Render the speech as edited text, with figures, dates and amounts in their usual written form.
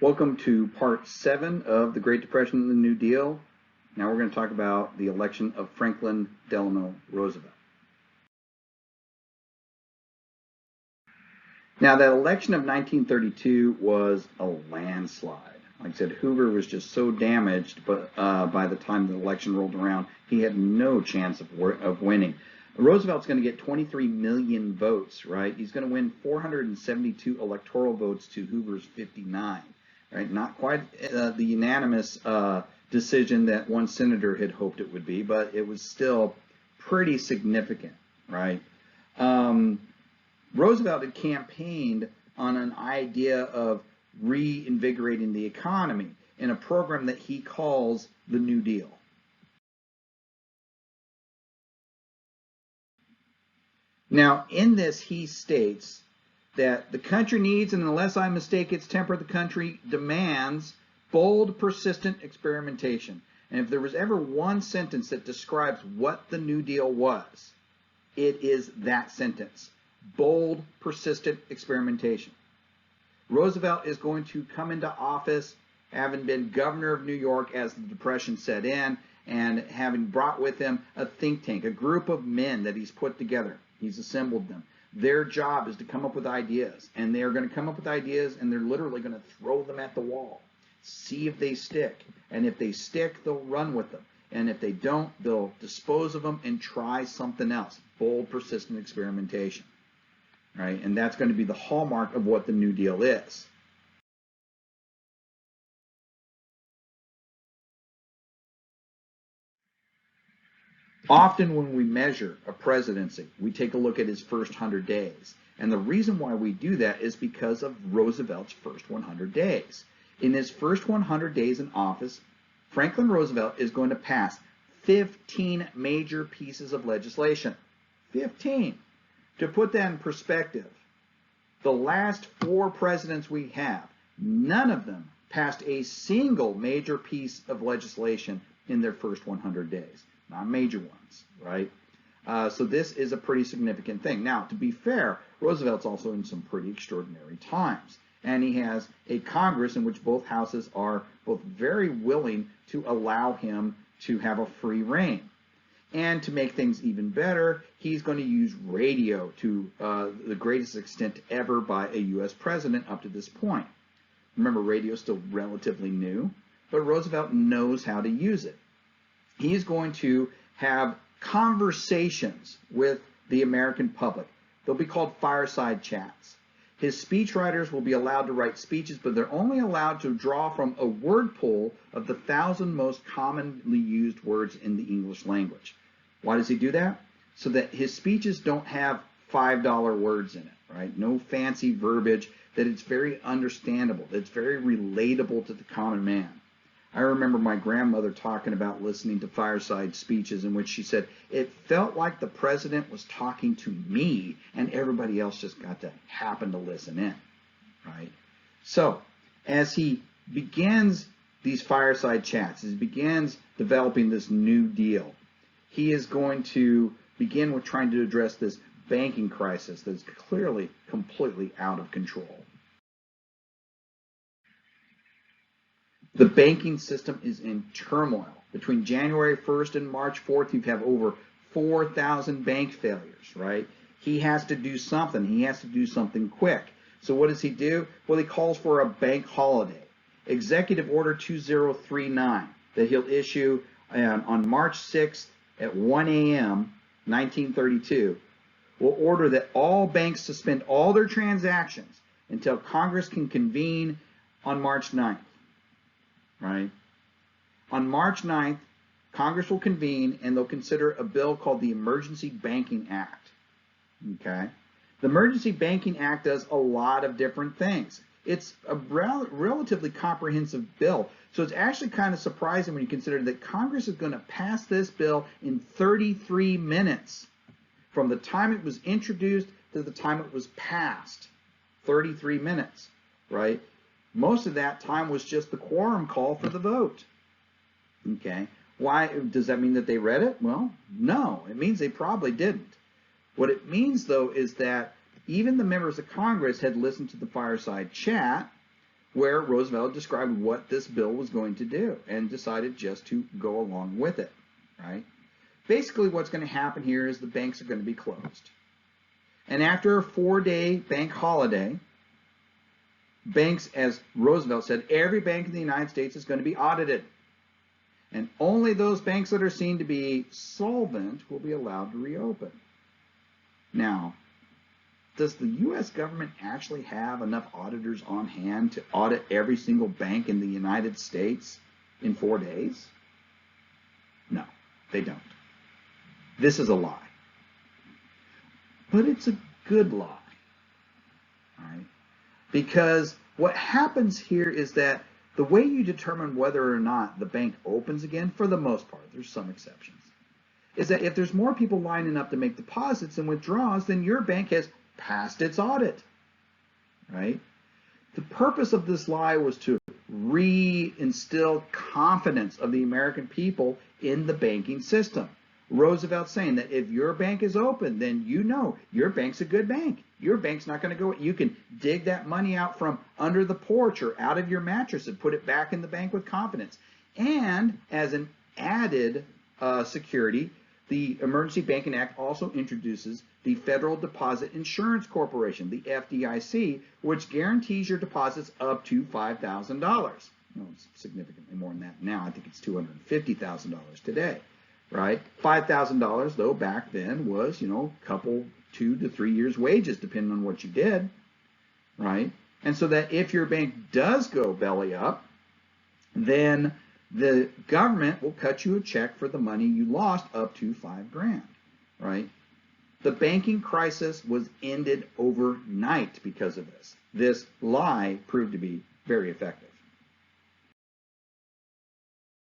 Welcome to part 7 of the Great Depression and the New Deal. Now we're going to talk about the election of Franklin Delano Roosevelt. Now that election of 1932 was a landslide. Like I said, Hoover was just so damaged, but by the time the election rolled around, he had no chance of winning. Roosevelt's going to get 23 million votes, right? He's going to win 472 electoral votes to Hoover's 59. Right, not quite the unanimous decision that one senator had hoped it would be, but it was still pretty significant, right? Roosevelt had campaigned on an idea of reinvigorating the economy in a program that he calls the New Deal. Now, in this, he states that the country needs, and unless I mistake its temper, the country demands bold, persistent experimentation. And if there was ever one sentence that describes what the New Deal was, it is that sentence. Bold, persistent experimentation. Roosevelt is going to come into office having been governor of New York as the Depression set in, and having brought with him a think tank, a group of men that he's put together. He's assembled them. Their job is to come up with ideas, and they are going to come up with ideas, and they're literally going to throw them at the wall, see if they stick, and if they stick, they'll run with them, and if they don't, they'll dispose of them and try something else. Bold, persistent experimentation, right? And that's going to be the hallmark of what the New Deal is. Often when we measure a presidency, we take a look at his first 100 days. And the reason why we do that is because of Roosevelt's first 100 days. In his first 100 days in office, Franklin Roosevelt is going to pass 15 major pieces of legislation. 15. To put that in perspective, the last 4 presidents we have, none of them passed a single major piece of legislation in their first 100 days. Not major ones, right? So this is a pretty significant thing. Now, to be fair, Roosevelt's also in some pretty extraordinary times. And he has a Congress in which both houses are both very willing to allow him to have a free reign. And to make things even better, he's going to use radio to the greatest extent ever by a U.S. president up to this point. Remember, radio is still relatively new, but Roosevelt knows how to use it. He's going to have conversations with the American public. They'll be called fireside chats. His speechwriters will be allowed to write speeches, but they're only allowed to draw from a word pool of the 1,000 most commonly used words in the English language. Why does he do that? So that his speeches don't have $5 words in it, right? No fancy verbiage, that it's very understandable, that it's very relatable to the common man. I remember my grandmother talking about listening to fireside speeches in which she said, it felt like the president was talking to me and everybody else just got to happen to listen in, right? So as he begins these fireside chats, as he begins developing this New Deal, he is going to begin with trying to address this banking crisis that's clearly completely out of control. The banking system is in turmoil. Between January 1st and March 4th, you have over 4,000 bank failures, right? He has to do something. He has to do something quick. So what does he do? Well, he calls for a bank holiday. Executive Order 2039 that he'll issue on March 6th at 1 a.m., 1932, will order that all banks suspend all their transactions until Congress can convene on March 9th. Right? On March 9th, Congress will convene and they'll consider a bill called the Emergency Banking Act. Okay? The Emergency Banking Act does a lot of different things. It's a relatively comprehensive bill, so it's actually kind of surprising when you consider that Congress is going to pass this bill in 33 minutes from the time it was introduced to the time it was passed. 33 minutes, right? Most of that time was just the quorum call for the vote. Okay. Why? Does that mean that they read it? Well, no. It means they probably didn't. What it means, though, is that even the members of Congress had listened to the fireside chat, where Roosevelt described what this bill was going to do and decided just to go along with it, right? Basically, what's going to happen here is the banks are going to be closed. And after a 4-day bank holiday, banks, as Roosevelt said, every bank in the United States is going to be audited. And only those banks that are seen to be solvent will be allowed to reopen. Now, does the U.S. government actually have enough auditors on hand to audit every single bank in the United States in 4 days? No, they don't. This is a lie. But it's a good lie, right? Because what happens here is that the way you determine whether or not the bank opens again, for the most part, there's some exceptions, is that if there's more people lining up to make deposits and withdrawals, then your bank has passed its audit, right? The purpose of this lie was to reinstill confidence of the American people in the banking system. Roosevelt saying that if your bank is open, then you know your bank's a good bank. Your bank's not going to go. You can dig that money out from under the porch or out of your mattress and put it back in the bank with confidence. And as an added security, the Emergency Banking Act also introduces the Federal Deposit Insurance Corporation, the FDIC, which guarantees your deposits up to $5,000. Well, it's significantly more than that now. I think it's $250,000 today. Right? $5,000, though, back then was, a couple, 2 to 3 years' wages, depending on what you did. Right? And so that if your bank does go belly up, then the government will cut you a check for the money you lost up to $5,000. Right? The banking crisis was ended overnight because of this. This lie proved to be very effective.